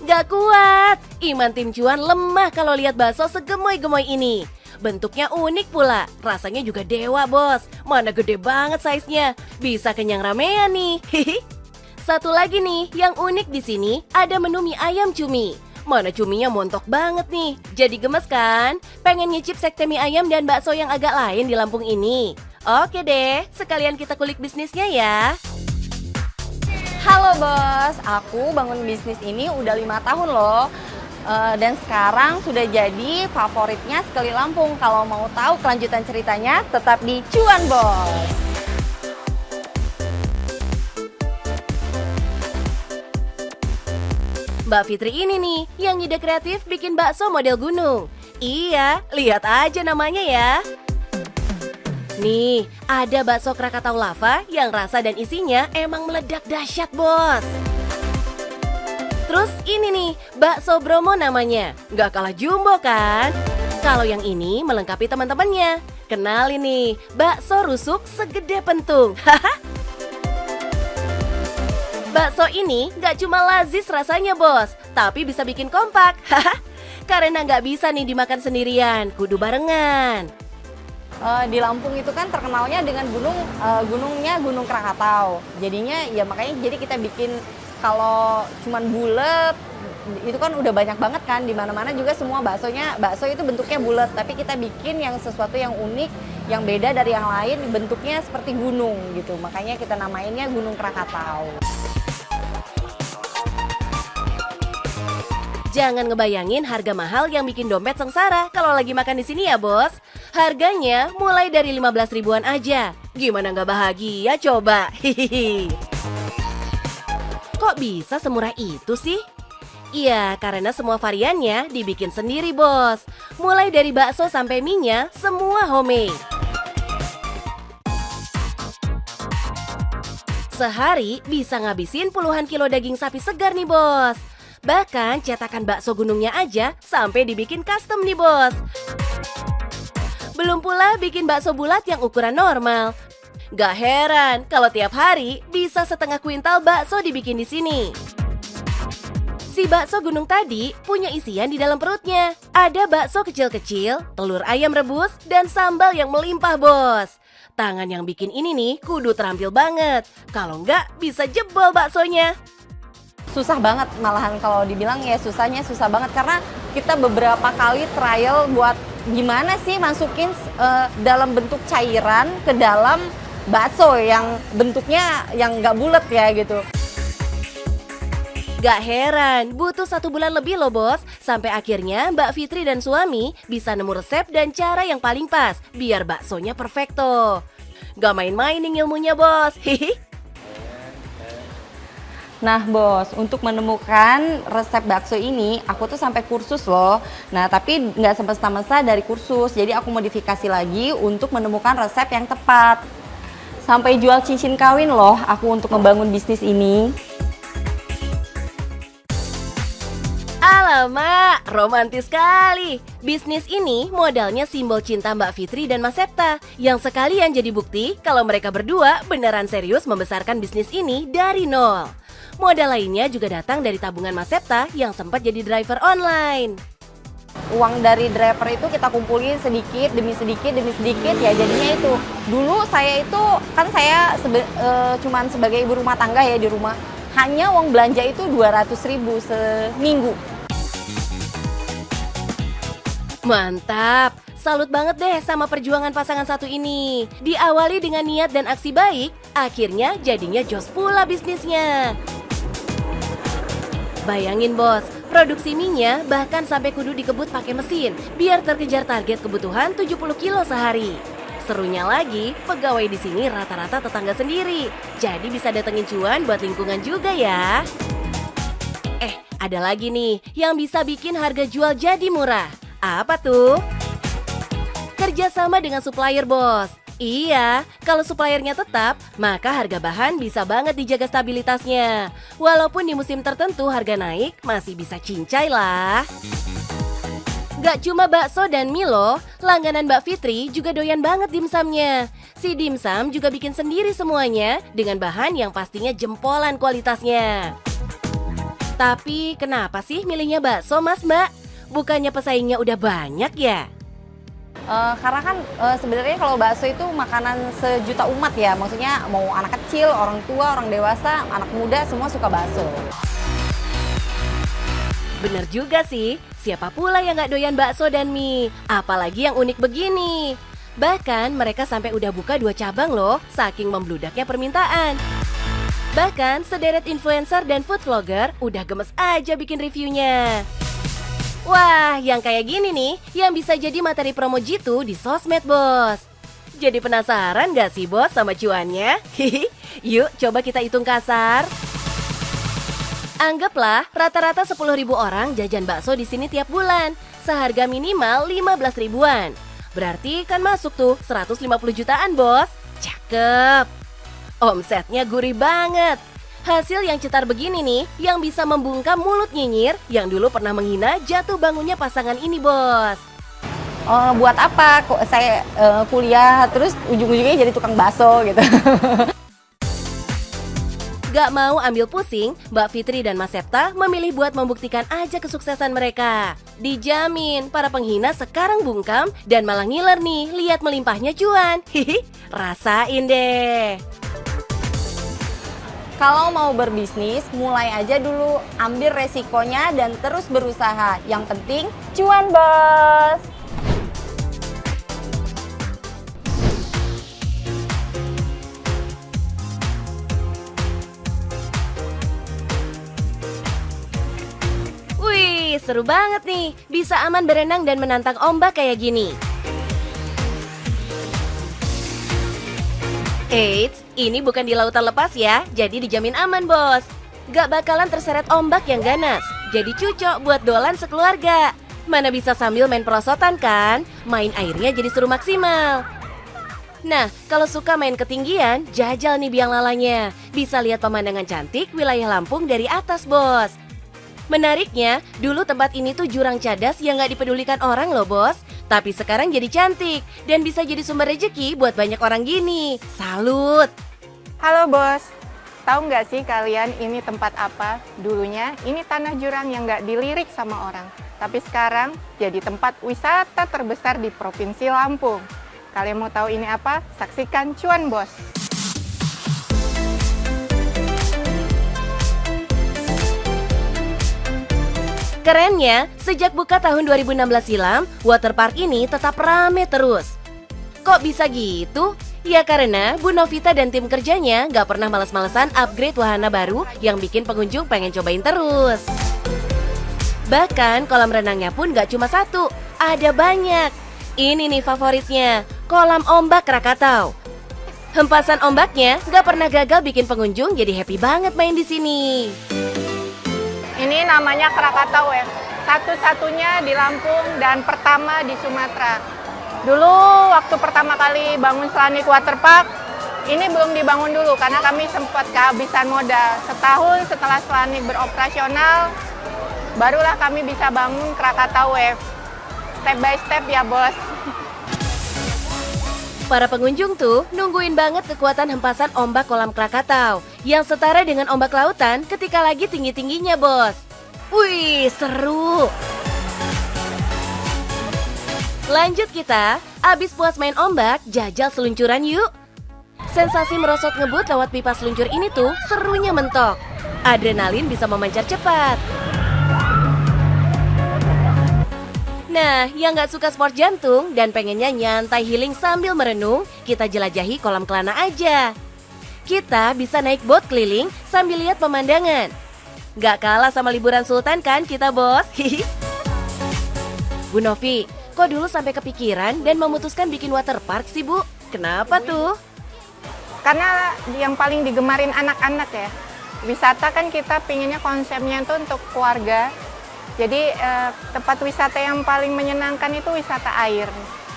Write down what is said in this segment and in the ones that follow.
Gak kuat, iman tim cuan lemah kalau lihat bakso segemoy-gemoy ini. Bentuknya unik pula, rasanya juga dewa bos. Mana gede banget size-nya, bisa kenyang ramean nih. Satu lagi nih, yang unik di sini ada menu mie ayam cumi. Mana cuminya montok banget nih, jadi gemes kan? Pengen ngicip sekte mie ayam dan bakso yang agak lain di Lampung ini? Oke deh, sekalian kita kulik bisnisnya ya. Halo bos, aku bangun bisnis ini udah 5 tahun loh. Dan sekarang sudah jadi favoritnya sekali Lampung. Kalau mau tahu kelanjutan ceritanya, tetap di Cuan Bos. Mbak Fitri ini nih, yang ide kreatif bikin bakso model gunung. Iya, lihat aja namanya ya. Nih, ada bakso Krakatau lava yang rasa dan isinya emang meledak dahsyat, bos. Terus ini nih, bakso Bromo namanya. Nggak kalah jumbo kan? Kalau yang ini melengkapi teman-temannya. Kenalin nih, bakso rusuk segede pentung. Bakso ini nggak cuma lazis rasanya, bos, tapi bisa bikin kompak. Karena nggak bisa nih dimakan sendirian, kudu barengan. Di Lampung itu kan terkenalnya dengan gunungnya Gunung Krakatau. Jadinya ya makanya jadi kita bikin kalau cuman bulat itu kan udah banyak banget kan, di mana-mana juga semua bakso itu bentuknya bulat, tapi kita bikin yang sesuatu yang unik, yang beda dari yang lain, bentuknya seperti gunung gitu. Makanya kita namainnya Gunung Krakatau. Jangan ngebayangin harga mahal yang bikin dompet sengsara kalau lagi makan di sini ya, bos. Harganya mulai dari 15 ribuan aja. Gimana nggak bahagia coba? Hihihi. Kok bisa semurah itu sih? Iya, karena semua variannya dibikin sendiri, bos. Mulai dari bakso sampai mie-nya, semua homemade. Sehari bisa ngabisin puluhan kilo daging sapi segar nih, bos. Bahkan cetakan bakso gunungnya aja sampai dibikin custom nih, bos. Belum pula bikin bakso bulat yang ukuran normal. Gak heran kalau tiap hari bisa setengah kuintal bakso dibikin di sini. Si bakso gunung tadi punya isian di dalam perutnya. Ada bakso kecil-kecil, telur ayam rebus, dan sambal yang melimpah, bos. Tangan yang bikin ini nih kudu terampil banget. Kalau nggak bisa jebol baksonya. Susah banget, malahan kalau dibilang ya susah banget karena kita beberapa kali trial buat gimana sih masukin dalam bentuk cairan ke dalam bakso yang bentuknya yang nggak bulat ya gitu. Gak heran, butuh 1 bulan lebih loh, bos. Sampai akhirnya Mbak Fitri dan suami bisa nemu resep dan cara yang paling pas biar baksonya perfecto. Gak main-main nih ilmunya, bos. Hihi. Nah bos, untuk menemukan resep bakso ini, aku tuh sampai kursus loh. Nah tapi nggak semesta-mesta dari kursus, jadi aku modifikasi lagi untuk menemukan resep yang tepat. Sampai jual cincin kawin loh aku untuk membangun bisnis ini. Alamak, romantis sekali. Bisnis ini modalnya simbol cinta Mbak Fitri dan Mas Septa, yang sekalian jadi bukti kalau mereka berdua beneran serius membesarkan bisnis ini dari nol. Modal lainnya juga datang dari tabungan Mas Septa yang sempat jadi driver online. Uang dari driver itu kita kumpulin sedikit demi sedikit ya, jadinya itu. Dulu saya itu kan saya cuman sebagai ibu rumah tangga ya di rumah. Hanya uang belanja itu 200.000 seminggu. Mantap, salut banget deh sama perjuangan pasangan satu ini. Diawali dengan niat dan aksi baik, akhirnya jadinya jos pula bisnisnya. Bayangin bos, produksi mie-nya bahkan sampai kudu dikebut pakai mesin biar terkejar target kebutuhan 70 kilo sehari. Serunya lagi, pegawai di sini rata-rata tetangga sendiri, jadi bisa datengin cuan buat lingkungan juga ya. Ada lagi nih yang bisa bikin harga jual jadi murah. Apa tuh? Kerjasama dengan supplier, bos. Iya, kalau suppliernya tetap, maka harga bahan bisa banget dijaga stabilitasnya. Walaupun di musim tertentu harga naik, masih bisa cincai lah. Gak cuma bakso dan mie loh, langganan Mbak Fitri juga doyan banget dimsumnya. Si dimsum juga bikin sendiri semuanya dengan bahan yang pastinya jempolan kualitasnya. Tapi kenapa sih milihnya bakso Mas Mbak? Bukannya pesaingnya udah banyak ya? Karena kan sebenarnya kalau bakso itu makanan sejuta umat ya. Maksudnya mau anak kecil, orang tua, orang dewasa, anak muda semua suka bakso. Bener juga sih, siapa pula yang gak doyan bakso dan mie? Apalagi yang unik begini. Bahkan mereka sampai udah buka 2 cabang loh, saking membludaknya permintaan. Bahkan sederet influencer dan food vlogger udah gemes aja bikin reviewnya. Wah, yang kayak gini nih, yang bisa jadi materi promo Jitu di sosmed, bos. Jadi penasaran gak sih, bos, sama cuannya? Hihi, yuk coba kita hitung kasar. Anggaplah rata-rata 10.000 orang jajan bakso di sini tiap bulan, seharga minimal 15 ribuan. Berarti kan masuk tuh 150 jutaan, bos. Cakep. Omsetnya gurih banget. Hasil yang cetar begini nih, yang bisa membungkam mulut nyinyir yang dulu pernah menghina jatuh bangunnya pasangan ini, bos. Buat apa kok saya kuliah terus ujung-ujungnya jadi tukang bakso gitu. Gak mau ambil pusing, Mbak Fitri dan Mas Septa memilih buat membuktikan aja kesuksesan mereka. Dijamin, para penghina sekarang bungkam dan malah ngiler nih lihat melimpahnya cuan. Hihi, rasain deh. Kalau mau berbisnis, mulai aja dulu, ambil resikonya dan terus berusaha. Yang penting, cuan bos! Wih, seru banget nih. Bisa aman berenang dan menantang ombak kayak gini. Eits, ini bukan di lautan lepas ya, jadi dijamin aman, bos. Gak bakalan terseret ombak yang ganas, jadi cocok buat dolan sekeluarga. Mana bisa sambil main perosotan kan? Main airnya jadi seru maksimal. Nah, kalau suka main ketinggian, jajal nih biang lalanya. Bisa lihat pemandangan cantik wilayah Lampung dari atas, bos. Menariknya, dulu tempat ini tuh jurang cadas yang gak dipedulikan orang loh, bos. Tapi sekarang jadi cantik dan bisa jadi sumber rejeki buat banyak orang gini. Salut! Halo bos, tahu nggak sih kalian ini tempat apa? Dulunya ini tanah jurang yang nggak dilirik sama orang. Tapi sekarang jadi tempat wisata terbesar di Provinsi Lampung. Kalian mau tahu ini apa? Saksikan cuan bos! Kerennya, sejak buka tahun 2016 silam, waterpark ini tetap rame terus. Kok bisa gitu? Ya karena Bu Novita dan tim kerjanya nggak pernah males-malesan upgrade wahana baru yang bikin pengunjung pengen cobain terus. Bahkan kolam renangnya pun nggak cuma satu, ada banyak. Ini nih favoritnya, kolam ombak Krakatau. Hempasan ombaknya nggak pernah gagal bikin pengunjung jadi happy banget main di sini. Ini namanya Krakatau ya, satu-satunya di Lampung dan pertama di Sumatera. Dulu waktu pertama kali bangun Selanik Waterpark, ini belum dibangun dulu karena kami sempat kehabisan modal. Setahun setelah Selanik beroperasional, barulah kami bisa bangun Krakatau Wave. Step by step ya bos. Para pengunjung tuh nungguin banget kekuatan hempasan ombak kolam Krakatau yang setara dengan ombak lautan ketika lagi tinggi-tingginya, bos. Wih, seru! Lanjut kita, abis puas main ombak, jajal seluncuran yuk. Sensasi merosot ngebut lewat pipa seluncur ini tuh serunya mentok. Adrenalin bisa memancar cepat. Nah, yang gak suka sport jantung dan pengennya nyantai healing sambil merenung, kita jelajahi kolam Kelana aja. Kita bisa naik boat keliling sambil lihat pemandangan. Gak kalah sama liburan sultan kan kita, bos? Bu Novi, kok dulu sampai kepikiran dan memutuskan bikin waterpark sih, Bu? Kenapa tuh? Karena yang paling digemarin anak-anak ya. Wisata kan kita pinginnya konsepnya itu untuk keluarga. Jadi tempat wisata yang paling menyenangkan itu wisata air.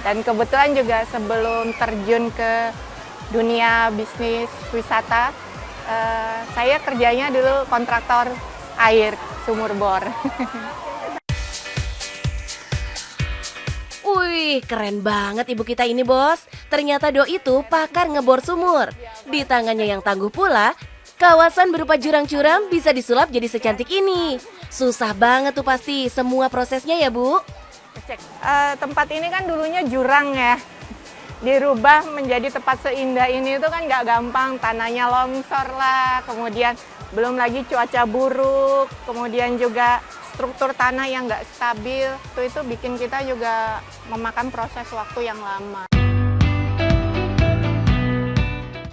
Dan kebetulan juga sebelum terjun ke dunia bisnis wisata, saya kerjanya dulu kontraktor air sumur bor. Wih, keren banget ibu kita ini, bos. Ternyata Do itu pakar ngebor sumur. Di tangannya yang tangguh pula, Kawasan berupa jurang curam bisa disulap jadi secantik ini. Susah banget tuh pasti semua prosesnya ya Bu. Tempat ini kan dulunya jurang ya, dirubah menjadi tempat seindah ini itu kan nggak gampang, tanahnya longsor lah, kemudian belum lagi cuaca buruk, kemudian juga struktur tanah yang nggak stabil, itu bikin kita juga memakan proses waktu yang lama.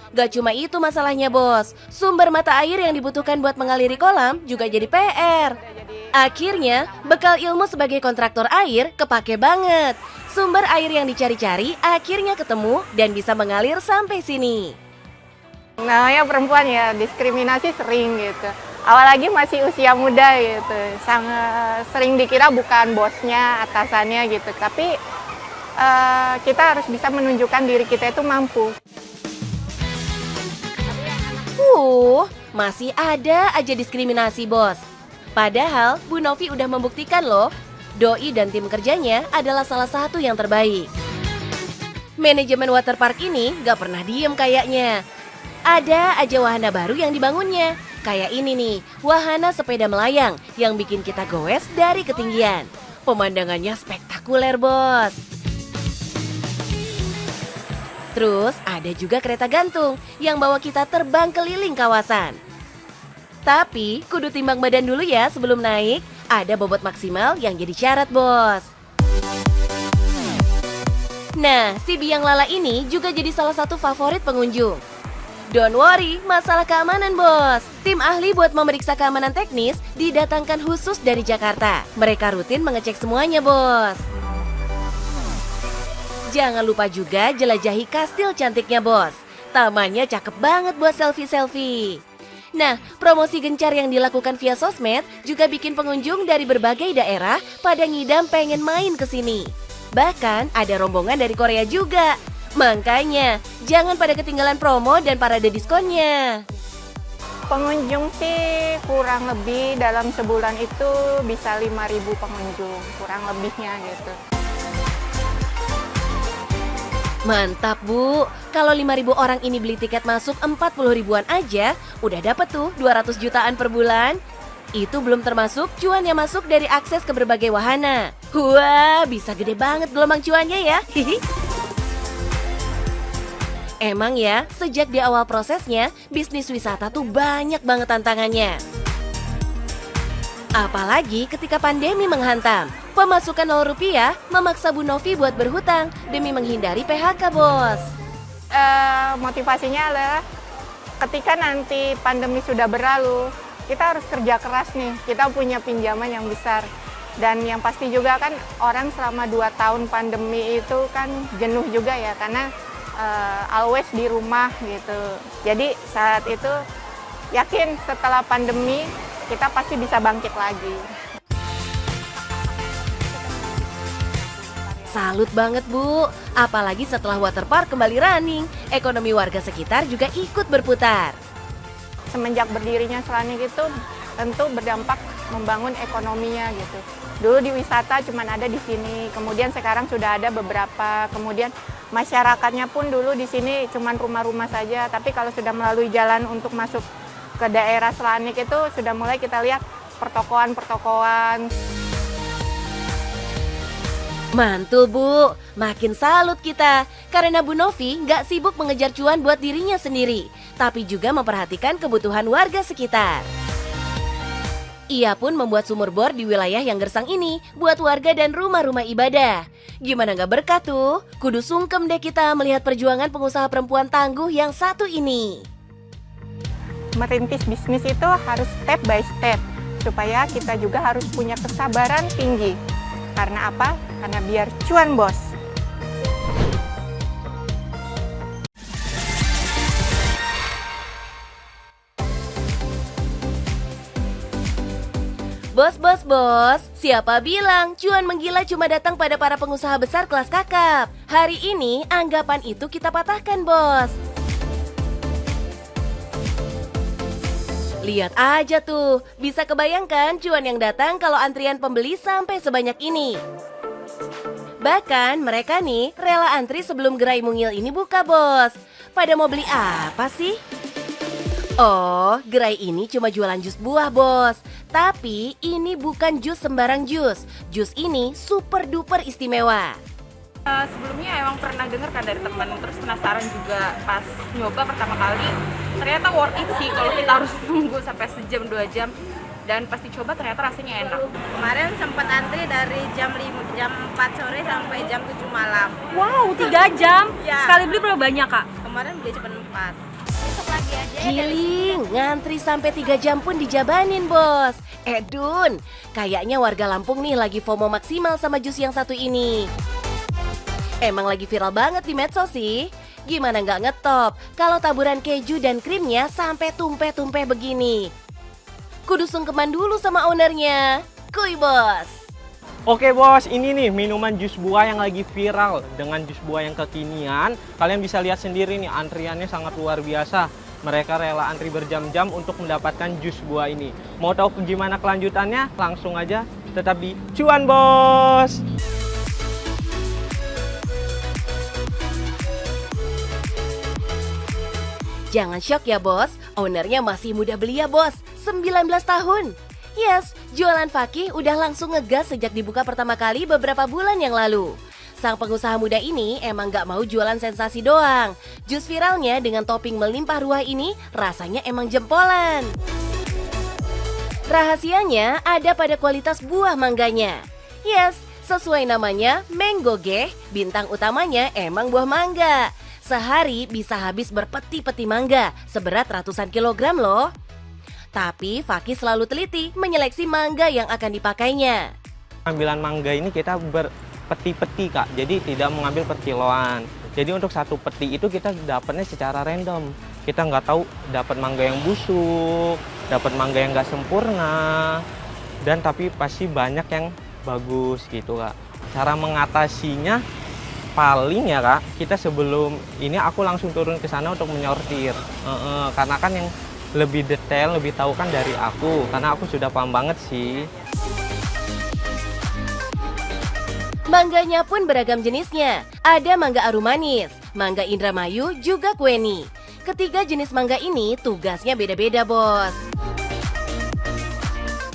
Gak cuma itu masalahnya bos, sumber mata air yang dibutuhkan buat mengaliri kolam juga jadi PR. Akhirnya, bekal ilmu sebagai kontraktor air kepake banget. Sumber air yang dicari-cari akhirnya ketemu dan bisa mengalir sampai sini. Nah ya perempuan ya, diskriminasi sering gitu. Awal lagi masih usia muda gitu, sangat sering dikira bukan bosnya, atasannya gitu. Tapi kita harus bisa menunjukkan diri kita itu mampu. Masih ada aja diskriminasi bos. Padahal Bu Novi udah membuktikan loh, Doi dan tim kerjanya adalah salah satu yang terbaik. Manajemen waterpark ini gak pernah diem kayaknya. Ada aja wahana baru yang dibangunnya. Kayak ini nih, wahana sepeda melayang yang bikin kita goes dari ketinggian. Pemandangannya spektakuler bos. Terus ada juga kereta gantung yang bawa kita terbang keliling kawasan. Tapi kudu timbang badan dulu ya sebelum naik. Ada bobot maksimal yang jadi syarat bos. Nah, si biang lala ini juga jadi salah satu favorit pengunjung. Don't worry, masalah keamanan bos. Tim ahli buat memeriksa keamanan teknis didatangkan khusus dari Jakarta. Mereka rutin mengecek semuanya bos. Jangan lupa juga jelajahi kastil cantiknya bos. Tamannya cakep banget buat selfie-selfie. Nah, promosi gencar yang dilakukan via sosmed juga bikin pengunjung dari berbagai daerah pada ngidam pengen main ke sini. Bahkan ada rombongan dari Korea juga. Makanya, jangan pada ketinggalan promo dan parade diskonnya. Pengunjung sih kurang lebih dalam sebulan itu bisa 5.000 pengunjung, kurang lebihnya gitu. Mantap Bu, kalau 5.000 orang ini beli tiket masuk 40 ribuan aja, udah dapet tuh 200 jutaan per bulan. Itu belum termasuk cuan yang masuk dari akses ke berbagai wahana. Wah, bisa gede banget gelombang cuannya ya. Emang ya, sejak di awal prosesnya, bisnis wisata tuh banyak banget tantangannya. Apalagi ketika pandemi menghantam. Pemasukan Rp0 memaksa Bu Novi buat berhutang demi menghindari PHK bos. Motivasinya adalah ketika nanti pandemi sudah berlalu, kita harus kerja keras nih, kita punya pinjaman yang besar. Dan yang pasti juga kan orang selama 2 tahun pandemi itu kan jenuh juga ya, karena always di rumah gitu. Jadi saat itu yakin setelah pandemi kita pasti bisa bangkit lagi. Salut banget Bu, apalagi setelah waterpark kembali running, ekonomi warga sekitar juga ikut berputar. Semenjak berdirinya Selanik itu tentu berdampak membangun ekonominya gitu. Dulu di wisata cuma ada di sini, kemudian sekarang sudah ada beberapa, kemudian masyarakatnya pun dulu di sini cuma rumah-rumah saja, tapi kalau sudah melalui jalan untuk masuk ke daerah Selanik itu sudah mulai kita lihat pertokoan-pertokoan. Mantul Bu, makin salut kita karena Bu Novi nggak sibuk mengejar cuan buat dirinya sendiri, tapi juga memperhatikan kebutuhan warga sekitar. Ia pun membuat sumur bor di wilayah yang gersang ini buat warga dan rumah-rumah ibadah. Gimana nggak berkah tuh? Kudu sungkem deh kita melihat perjuangan pengusaha perempuan tangguh yang satu ini. Merintis bisnis itu harus step by step, supaya kita juga harus punya kesabaran tinggi. Karena apa? Karena biar cuan bos. Bos, siapa bilang cuan menggila cuma datang pada para pengusaha besar kelas kakap? Hari ini anggapan itu kita patahkan bos. Lihat aja tuh, bisa kebayangkan cuan yang datang kalau antrian pembeli sampai sebanyak ini. Bahkan mereka nih rela antri sebelum gerai mungil ini buka bos. Pada mau beli apa sih? Oh, gerai ini cuma jualan jus buah, Bos. Tapi ini bukan jus sembarang jus. Jus ini super duper istimewa. Sebelumnya emang pernah dengar kan dari teman, terus penasaran juga pas nyoba pertama kali. Ternyata worth it sih kalau kita harus tunggu sampai sejam 2 jam. Dan pas dicoba ternyata rasanya enak. Kemarin sempat antri dari jam 4 sore sampai jam 7 malam. Wow, 3 jam? Ya. Sekali beli berapa banyak, Kak? Kemarin beli cuma 4. Besok lagi aja ya. Giling, ngantri sampai 3 jam pun dijabanin, Bos. Dun, kayaknya warga Lampung nih lagi FOMO maksimal sama jus yang satu ini. Emang lagi viral banget di medsos sih. Gimana nggak ngetop kalau taburan keju dan krimnya sampai tumpeh-tumpeh begini. Kudu sungkeman dulu sama ownernya. Kuy, Bos. Oke bos, ini nih minuman jus buah yang lagi viral dengan jus buah yang kekinian. Kalian bisa lihat sendiri nih, antriannya sangat luar biasa. Mereka rela antri berjam-jam untuk mendapatkan jus buah ini. Mau tahu gimana kelanjutannya? Langsung aja tetap di Cuan Bos. Jangan shock ya, Bos. Ownernya masih muda belia, Bos. 19 tahun. Yes, jualan Fakih udah langsung ngegas sejak dibuka pertama kali beberapa bulan yang lalu. Sang pengusaha muda ini emang gak mau jualan sensasi doang. Jus viralnya dengan topping melimpah ruah ini rasanya emang jempolan. Rahasianya ada pada kualitas buah mangganya. Yes, sesuai namanya, Mango Geh, bintang utamanya emang buah mangga. Sehari bisa habis berpeti-peti mangga, seberat ratusan kilogram loh. Tapi Fakih selalu teliti menyeleksi mangga yang akan dipakainya. Pengambilan mangga ini kita berpeti-peti kak, jadi tidak mengambil per kiloan. Jadi untuk satu peti itu kita dapatnya secara random. Kita nggak tahu dapat mangga yang busuk, dapat mangga yang nggak sempurna, dan tapi pasti banyak yang bagus gitu kak. Cara mengatasinya paling ya kak, kita sebelum ini aku langsung turun ke sana untuk menyortir. Karena kan yang lebih detail, lebih tahu kan dari aku, karena aku sudah paham banget sih. Mangganya pun beragam jenisnya. Ada mangga arumanis, mangga Indramayu, juga kueni. Ketiga jenis mangga ini tugasnya beda-beda, Bos.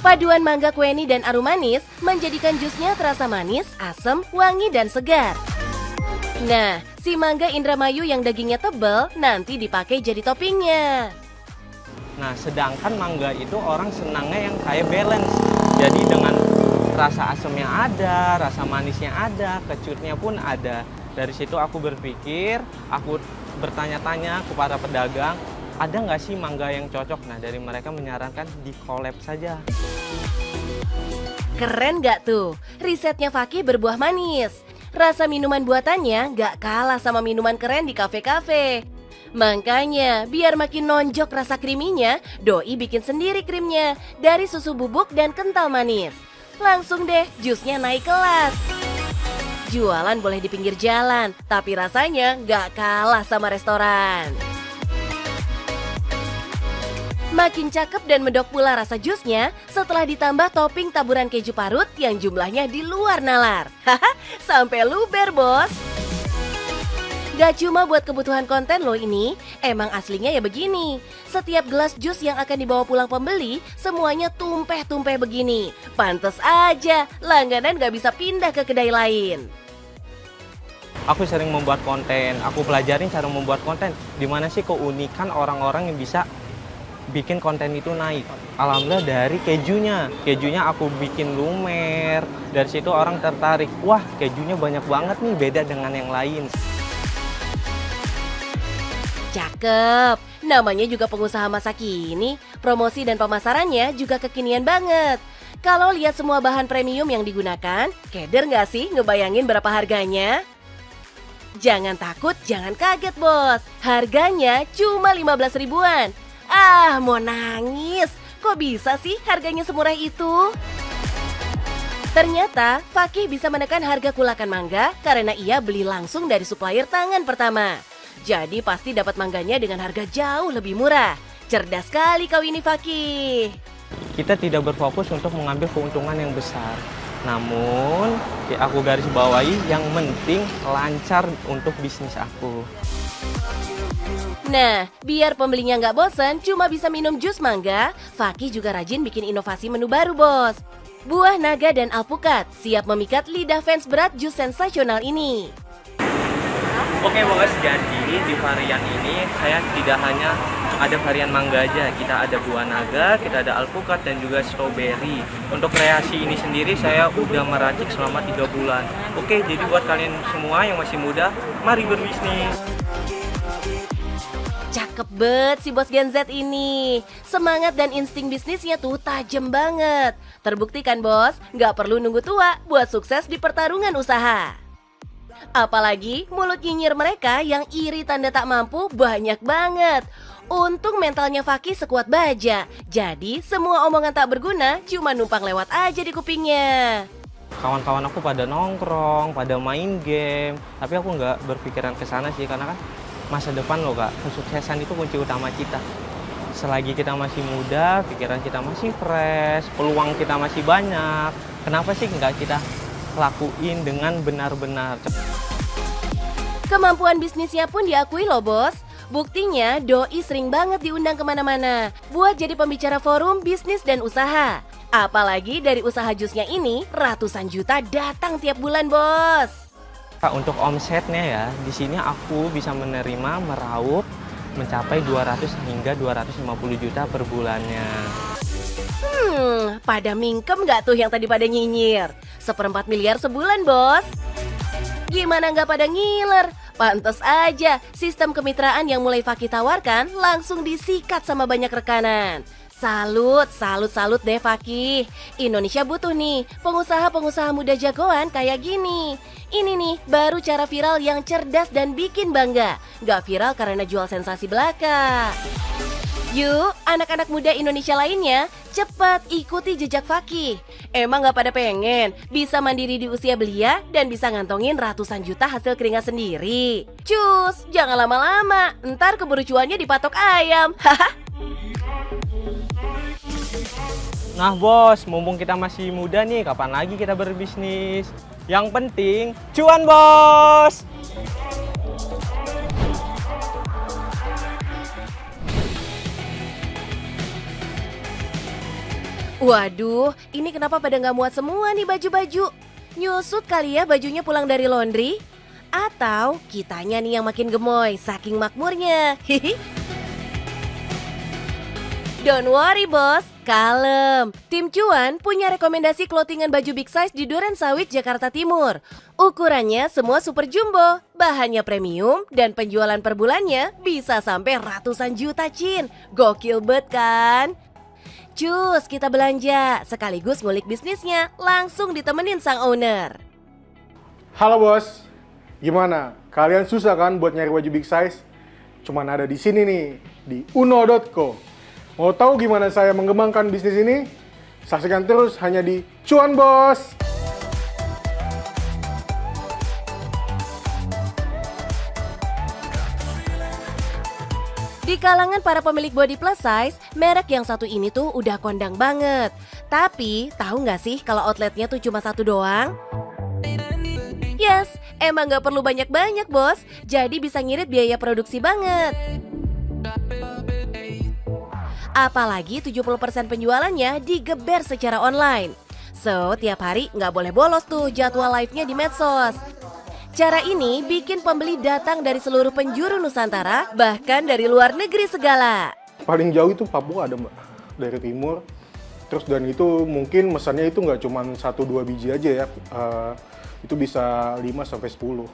Paduan mangga kueni dan arumanis menjadikan jusnya terasa manis, asam, wangi, dan segar. Nah, si mangga Indramayu yang dagingnya tebal nanti dipakai jadi toppingnya. Nah, sedangkan mangga itu orang senangnya yang kayak balance. Jadi dengan rasa asamnya ada, rasa manisnya ada, kecutnya pun ada. Dari situ aku berpikir, aku bertanya-tanya kepada pedagang, ada nggak sih mangga yang cocok? Nah, dari mereka menyarankan di collab saja. Keren nggak tuh? Risetnya Fakih berbuah manis. Rasa minuman buatannya nggak kalah sama minuman keren di kafe-kafe. Makanya, biar makin nonjok rasa kriminya, Doi bikin sendiri krimnya dari susu bubuk dan kental manis. Langsung deh, jusnya naik kelas. Jualan boleh di pinggir jalan, tapi rasanya nggak kalah sama restoran. Makin cakep dan medok pula rasa jusnya setelah ditambah topping taburan keju parut yang jumlahnya di luar nalar. Haha, sampai luber, Bos. Gak cuma buat kebutuhan konten loh ini, emang aslinya ya begini. Setiap gelas jus yang akan dibawa pulang pembeli, semuanya tumpeh-tumpeh begini. Pantes aja, langganan gak bisa pindah ke kedai lain. Aku sering membuat konten, aku pelajarin cara membuat konten. Dimana sih keunikan orang-orang yang bisa bikin konten itu naik. Alhamdulillah dari kejunya. Kejunya aku bikin lumer. Dari situ orang tertarik. Wah, kejunya banyak banget nih, beda dengan yang lain. Cakep, namanya juga pengusaha masa kini. Promosi dan pemasarannya juga kekinian banget. Kalau lihat semua bahan premium yang digunakan, keder nggak sih ngebayangin berapa harganya? Jangan takut, jangan kaget, Bos. Harganya cuma 15 ribuan. Ah, mau nangis. Kok bisa sih harganya semurah itu? Ternyata Fakih bisa menekan harga kulakan mangga karena ia beli langsung dari supplier tangan pertama. Jadi pasti dapat mangganya dengan harga jauh lebih murah. Cerdas sekali kau ini, Fakih. Kita tidak berfokus untuk mengambil keuntungan yang besar. Namun, aku garis bawahi yang penting lancar untuk bisnis aku. Nah, biar pembelinya nggak bosan cuma bisa minum jus mangga, Fakih juga rajin bikin inovasi menu baru, bos. Buah naga dan alpukat siap memikat lidah fans berat jus sensasional ini. Oke bos, jadi di varian ini saya tidak hanya ada varian mangga aja, kita ada buah naga, kita ada alpukat dan juga stroberi. Untuk kreasi ini sendiri saya udah meracik selama 3 bulan. Oke, jadi buat kalian semua yang masih muda, mari berbisnis. Cakep banget si bos Gen Z ini. Semangat dan insting bisnisnya tuh tajam banget. Terbukti kan bos, nggak perlu nunggu tua buat sukses di pertarungan usaha. Apalagi mulut nyinyir mereka yang iri tanda tak mampu banyak banget. Untung mentalnya Fakih sekuat baja. Jadi semua omongan tak berguna cuma numpang lewat aja di kupingnya. Kawan-kawan aku pada nongkrong, pada main game, tapi aku nggak berpikiran ke sana sih, karena kan masa depan loh kak, kesuksesan itu kunci utama kita. Selagi kita masih muda, pikiran kita masih fresh, peluang kita masih banyak, kenapa sih nggak kita lakuin dengan benar-benar? Kemampuan bisnisnya pun diakui loh bos. Buktinya Doi sering banget diundang kemana-mana buat jadi pembicara forum bisnis dan usaha. Apalagi dari usaha jusnya ini ratusan juta datang tiap bulan bos. Untuk omsetnya ya, di sini aku bisa menerima meraup mencapai 200 hingga 250 juta per bulannya. Pada mingkem nggak tuh yang tadi pada nyinyir? 1/4 miliar sebulan bos. Gimana nggak pada ngiler? Pantes aja sistem kemitraan yang mulai Fakih tawarkan langsung disikat sama banyak rekanan. Salut deh Fakih. Indonesia butuh nih pengusaha-pengusaha muda jagoan kayak gini. Ini nih baru cara viral yang cerdas dan bikin bangga. Gak viral karena jual sensasi belaka. Yuk, anak-anak muda Indonesia lainnya, cepat ikuti jejak Fakih. Emang gak pada pengen bisa mandiri di usia belia dan bisa ngantongin ratusan juta hasil keringat sendiri? Cus, jangan lama-lama, ntar keburu cuannya dipatok ayam. Haha. Nah bos, mumpung kita masih muda nih, kapan lagi kita berbisnis? Yang penting, cuan bos! Waduh, ini kenapa pada nggak muat semua nih baju-baju? Nyusut kali ya bajunya pulang dari laundry? Atau kitanya nih yang makin gemoy, saking makmurnya? Hihi. Don't worry bos, kalem. Tim Cuan punya rekomendasi clothingan baju big size di Duren Sawit, Jakarta Timur. Ukurannya semua super jumbo, bahannya premium, dan penjualan per bulannya bisa sampai ratusan juta cin. Gokil bet kan? Cus, kita belanja, sekaligus ngulik bisnisnya, langsung ditemenin sang owner. Halo bos, gimana? Kalian susah kan buat nyari baju big size? Cuman ada di sini nih, di uno.co. Mau tahu gimana saya mengembangkan bisnis ini? Saksikan terus hanya di Cuan Bos. Di kalangan para pemilik body plus size, merek yang satu ini tuh udah kondang banget. Tapi, tahu nggak sih kalau outletnya tuh cuma satu doang? Yes, emang nggak perlu banyak-banyak bos, jadi bisa ngirit biaya produksi banget. Apalagi 70% penjualannya digeber secara online. So, tiap hari nggak boleh bolos tuh jadwal live-nya di medsos. Cara ini bikin pembeli datang dari seluruh penjuru Nusantara, bahkan dari luar negeri segala. Paling jauh itu Papua ada mbak, dari timur. Terus dan itu mungkin mesannya itu nggak cuma 1-2 biji aja ya, itu bisa 5-10.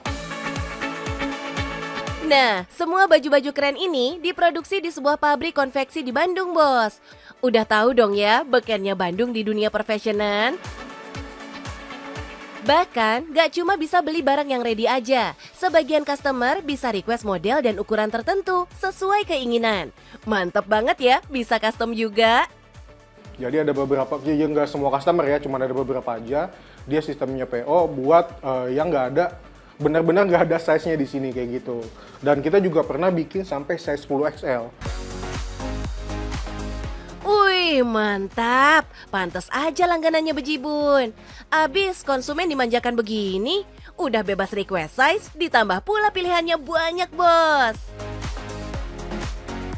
Nah, semua baju-baju keren ini diproduksi di sebuah pabrik konveksi di Bandung, bos. Udah tahu dong ya, bekennya Bandung di dunia perfessionan. Bahkan, gak cuma bisa beli barang yang ready aja. Sebagian customer bisa request model dan ukuran tertentu sesuai keinginan. Mantep banget ya, bisa custom juga. Jadi ada beberapa, ya nggak semua customer ya, cuma ada beberapa aja. Dia sistemnya PO buat yang nggak ada, benar-benar nggak ada size-nya di sini kayak gitu. Dan kita juga pernah bikin sampai size 10 XL. Wih, Wih, mantap. Pantes aja langganannya bejibun. Abis konsumen dimanjakan begini, udah bebas request size, ditambah pula pilihannya banyak, bos.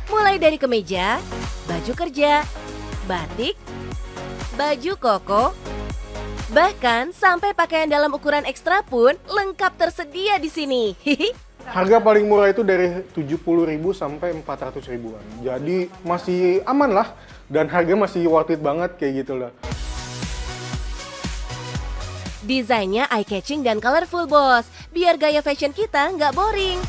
Mulai dari kemeja, baju kerja, batik, baju koko, bahkan sampai pakaian dalam ukuran ekstra pun lengkap tersedia di sini. Hihi. Harga paling murah itu dari 70.000 sampai 400 ribuan. Jadi masih aman lah dan harga masih worth it banget kayak gitu lah. Desainnya eye-catching dan colorful, bos. Biar gaya fashion kita nggak boring.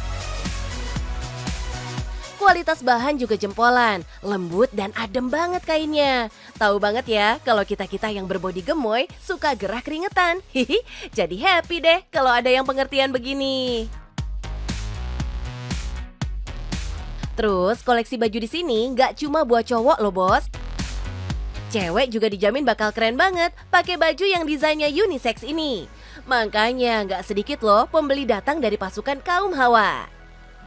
Kualitas bahan juga jempolan, lembut dan adem banget kainnya. Tahu banget ya kalau kita-kita yang berbodi gemoy suka gerah keringetan. Hihi, jadi happy deh kalau ada yang pengertian begini. Terus koleksi baju di sini nggak cuma buat cowok loh, bos. Cewek juga dijamin bakal keren banget pakai baju yang desainnya unisex ini. Makanya nggak sedikit loh pembeli datang dari pasukan kaum hawa.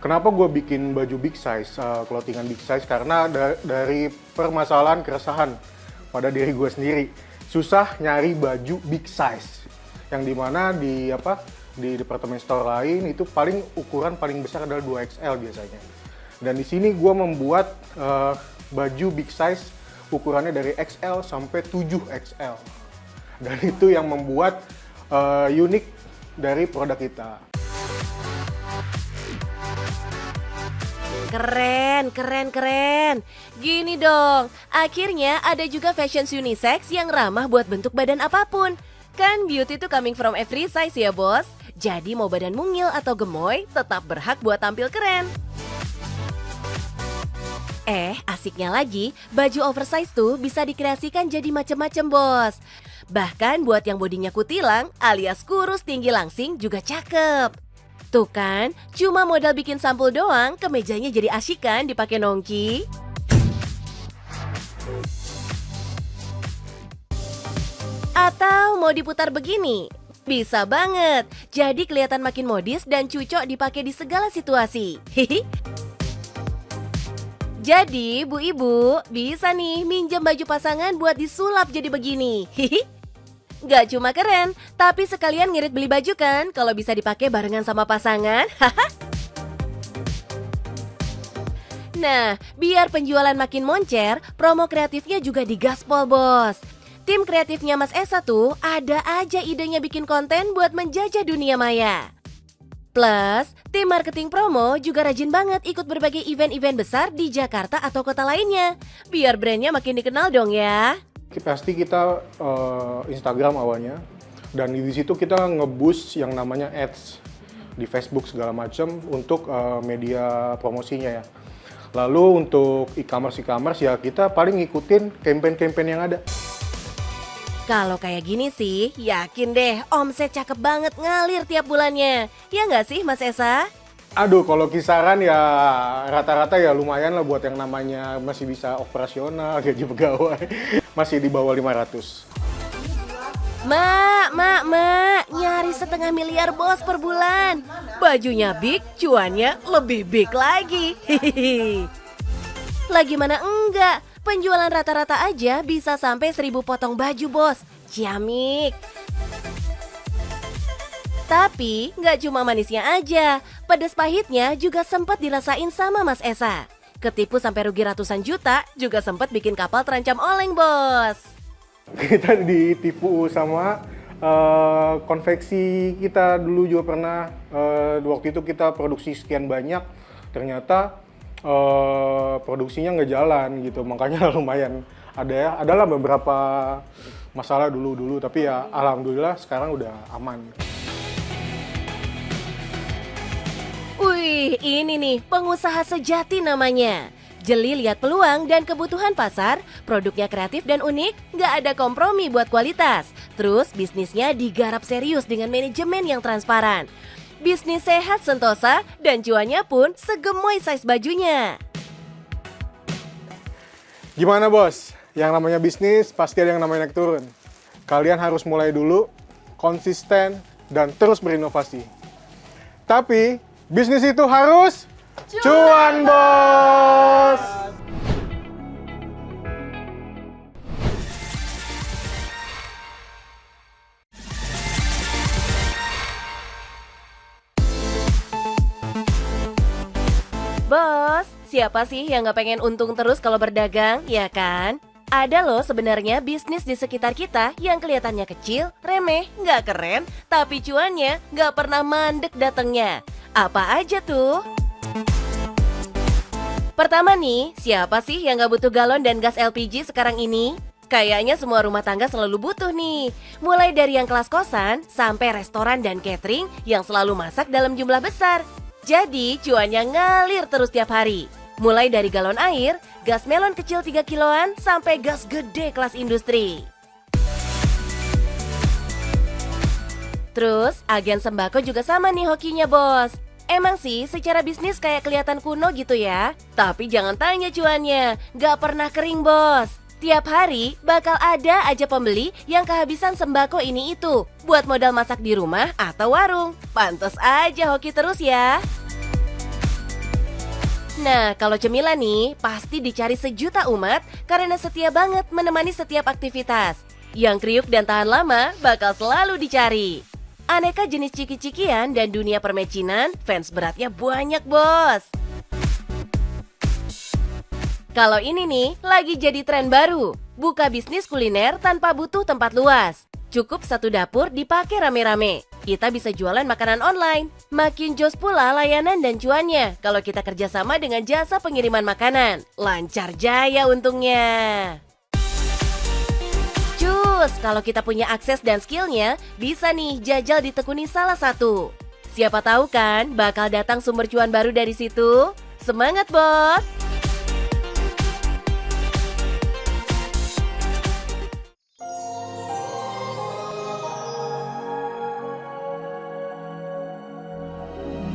Kenapa gue bikin baju big size, clothingan big size? Karena dari permasalahan keresahan pada diri gue sendiri. Susah nyari baju big size. Yang dimana di department store lain itu paling ukuran paling besar adalah 2XL biasanya. Dan di sini gue membuat baju big size ukurannya dari XL sampai 7XL. Dan itu yang membuat unik dari produk kita. Keren, keren, keren. Gini dong, akhirnya ada juga fashion unisex yang ramah buat bentuk badan apapun. Kan beauty itu coming from every size ya, bos. Jadi mau badan mungil atau gemoy, tetap berhak buat tampil keren. Asiknya lagi, baju oversize tuh bisa dikreasikan jadi macem-macem, bos. Bahkan buat yang bodinya kutilang alias kurus tinggi langsing juga cakep. Tuh kan, cuma modal bikin sampul doang, kemejanya jadi asyik kan dipakai nongki. Atau mau diputar begini? Bisa banget, jadi kelihatan makin modis dan cocok dipakai di segala situasi. Hihi. Jadi, bu-ibu bisa nih minjem baju pasangan buat disulap jadi begini. Hihi. Gak cuma keren, tapi sekalian ngirit beli baju kan kalau bisa dipakai barengan sama pasangan. Nah, biar penjualan makin moncer, promo kreatifnya juga digaspol, bos. Tim kreatifnya Mas Esa tuh ada aja idenya bikin konten buat menjajah dunia maya. Plus, tim marketing promo juga rajin banget ikut berbagai event-event besar di Jakarta atau kota lainnya. Biar brandnya makin dikenal dong ya. Pasti kita Instagram awalnya, dan di situ kita nge-boost yang namanya ads di Facebook segala macam untuk media promosinya ya. Lalu untuk e-commerce ya kita paling ngikutin campaign-campaign yang ada. Kalau kayak gini sih, yakin deh omset cakep banget ngalir tiap bulannya. Ya nggak sih, Mas Esa? Aduh, kalau kisaran ya rata-rata ya lumayan lah buat yang namanya masih bisa operasional, gaji pegawai. Masih di bawah 500. Mak, nyaris 500 miliar bos per bulan. Bajunya big, cuannya lebih big lagi. Hihihi. Lagi mana enggak? Penjualan rata-rata aja bisa sampai 1000 potong baju, bos. Ciamik. Tapi nggak cuma manisnya aja, pedas pahitnya juga sempat dirasain sama Mas Esa. Ketipu sampai rugi ratusan juta, juga sempat bikin kapal terancam oleng, bos. Kita ditipu sama konveksi kita dulu juga pernah. Waktu itu kita produksi sekian banyak, ternyata produksinya nggak jalan gitu, makanya lumayan adalah beberapa masalah dulu, tapi ya alhamdulillah sekarang udah aman. Wih, ini nih pengusaha sejati namanya. Jeli lihat peluang dan kebutuhan pasar, produknya kreatif dan unik, nggak ada kompromi buat kualitas. Terus bisnisnya digarap serius dengan manajemen yang transparan. Bisnis sehat sentosa dan cuannya pun segemoy size bajunya. Gimana bos? Yang namanya bisnis pasti ada yang namanya naik turun. Kalian harus mulai dulu, konsisten, dan terus berinovasi. Tapi bisnis itu harus cuan bos! Bos, siapa sih yang nggak pengen untung terus kalau berdagang, ya kan? Ada loh sebenarnya bisnis di sekitar kita yang kelihatannya kecil, remeh, nggak keren, tapi cuannya nggak pernah mandek datangnya. Apa aja tuh? Pertama nih, siapa sih yang nggak butuh galon dan gas LPG sekarang ini? Kayaknya semua rumah tangga selalu butuh nih. Mulai dari yang kelas kosan, sampai restoran dan catering yang selalu masak dalam jumlah besar. Jadi cuannya ngalir terus tiap hari. Mulai dari galon air, gas melon kecil 3 kiloan, sampai gas gede kelas industri. Terus, agen sembako juga sama nih hokinya bos. Emang sih secara bisnis kayak kelihatan kuno gitu ya. Tapi jangan tanya cuannya, gak pernah kering bos. Tiap hari bakal ada aja pembeli yang kehabisan sembako ini itu buat modal masak di rumah atau warung. Pantes aja hoki terus ya. Nah, kalau cemilan nih pasti dicari sejuta umat karena setia banget menemani setiap aktivitas. Yang kriuk dan tahan lama bakal selalu dicari. Aneka jenis ciki-cikian dan dunia permecinan, fans beratnya banyak bos. Kalau ini nih, lagi jadi tren baru. Buka bisnis kuliner tanpa butuh tempat luas. Cukup satu dapur dipakai rame-rame. Kita bisa jualan makanan online. Makin jos pula layanan dan cuannya kalau kita kerjasama dengan jasa pengiriman makanan. Lancar jaya untungnya. Cus, kalau kita punya akses dan skillnya, bisa nih jajal ditekuni salah satu. Siapa tahu kan bakal datang sumber cuan baru dari situ. Semangat bos!